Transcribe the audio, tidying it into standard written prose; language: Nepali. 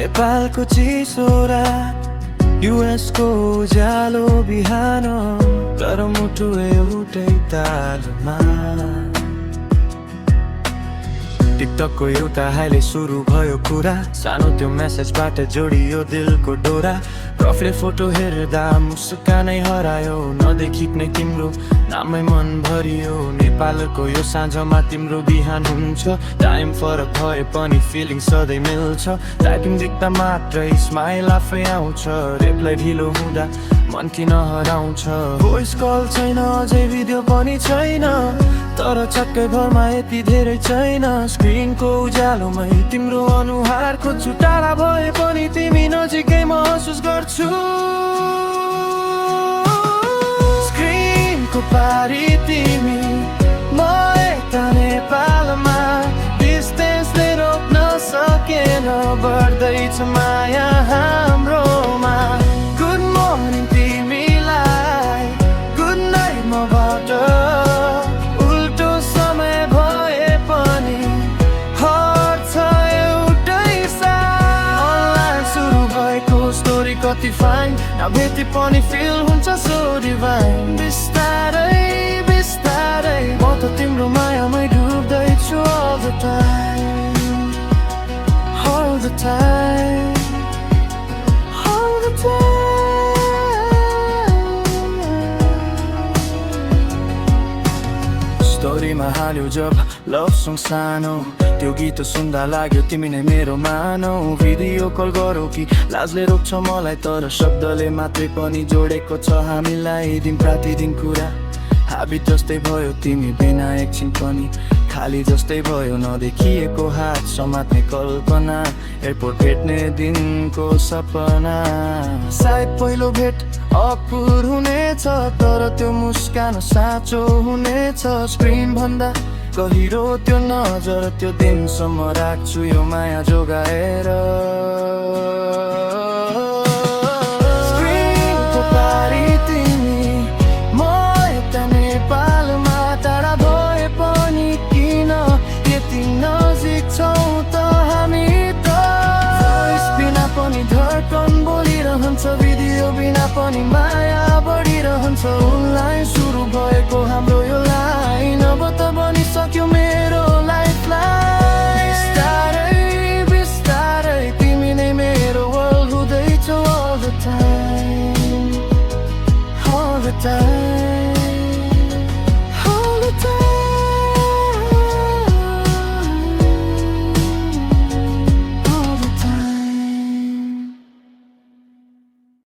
नेपालको चिसो रात, युएसको उज्यालो बिहान, तर मुटु एउटै तालमा। टिकटकको एउटा हाइले सुरु भयो कुरा, सानो त्यो मेसेजबाट जोडियो दिलको डोरा। प्रफले फोटो हेर्दा मुस्कानै हरायो, नदेखिक्ने तिम्रो नामै मन भरियो। नेपालको यो साँझमा तिम्रो बिहान हुन्छ, टाइम फरक भए पनि फिलिङ सधैँ मिल्छ। टाइपिङ देख्दा मात्रै स्माइल आफै आउँछ, रिप्लाई ढिलो हुँदा मन किन हराउँछ। भोइस कल छैन, अझै भिडियो पनि छैन, तर चक्कै भरमा यति धेरै छैन। स्क्रिनको उज्यालोमै तिम्रो अनुहार खोज्छु, टाढा भए पनि तिमी नजिकै महसुस गर्छु। स्क्रिनको पारी तिमी, म यता नेपालमा, डिस्टेन्सले रोक्न सकेन, बढ्दैछ माया हाम्रोमा। गुड मर्निङ तिमीलाई, गुड नाइट मबाट, उल्टो समय भए पनि हर्छ एउटै साथ। अनलाइन सुरु भएको स्टोरी कति फाइन, नभेटे पनि फिल हुन्छ सो डिभाइन। बिस्तारै बिस्तारै म त तिम्रो मायामै डुब्दैछु all the time, all the time, all the time। स्टोरीमा हाल्यो जब लभ सङ सानो, त्यो गीत सुन्दा लाग्यो तिमी नै मेरो मानौ। भिडियो कल गरौ कि लाजले रोक्छ मलाई, तर शब्दले मात्रै पनि जोडेको छ हामीलाई। दिन प्रतिदिन कुरा हाबिट जस्तै भयो, तिमी बिना एकछिन पनि खाली जस्तै भयो। नदेखिएको हात समात्ने कल्पना, एयरपोर्ट भेट्ने दिनको सपना। सायद पहिलो भेट अपुर हुनेछ, तर त्यो मुस्कान साँचो हुनेछ। स्क्रिन भन्दा गहिरो त्यो नजर, त्यो दिनसम्म राख्छु यो माया जोगाएर। स्क्रिनको पारी तिमी, म यता नेपालमा, टाढा भए पनि किन यति नजिक छौँ त हामी त। भोइस बिना पनि धड्कन बोलिरहन्छ, भिडियो बिना पनि माया बढिरहन्छ। अनलाइन सुरु भएको हाम्रो यो लाइन, अब त बनिसक्यो मेरो लाइफलाई। बिस्तारै बिस्तारै तिमी नै मेरो world हुँदैछौ all the time, all the time।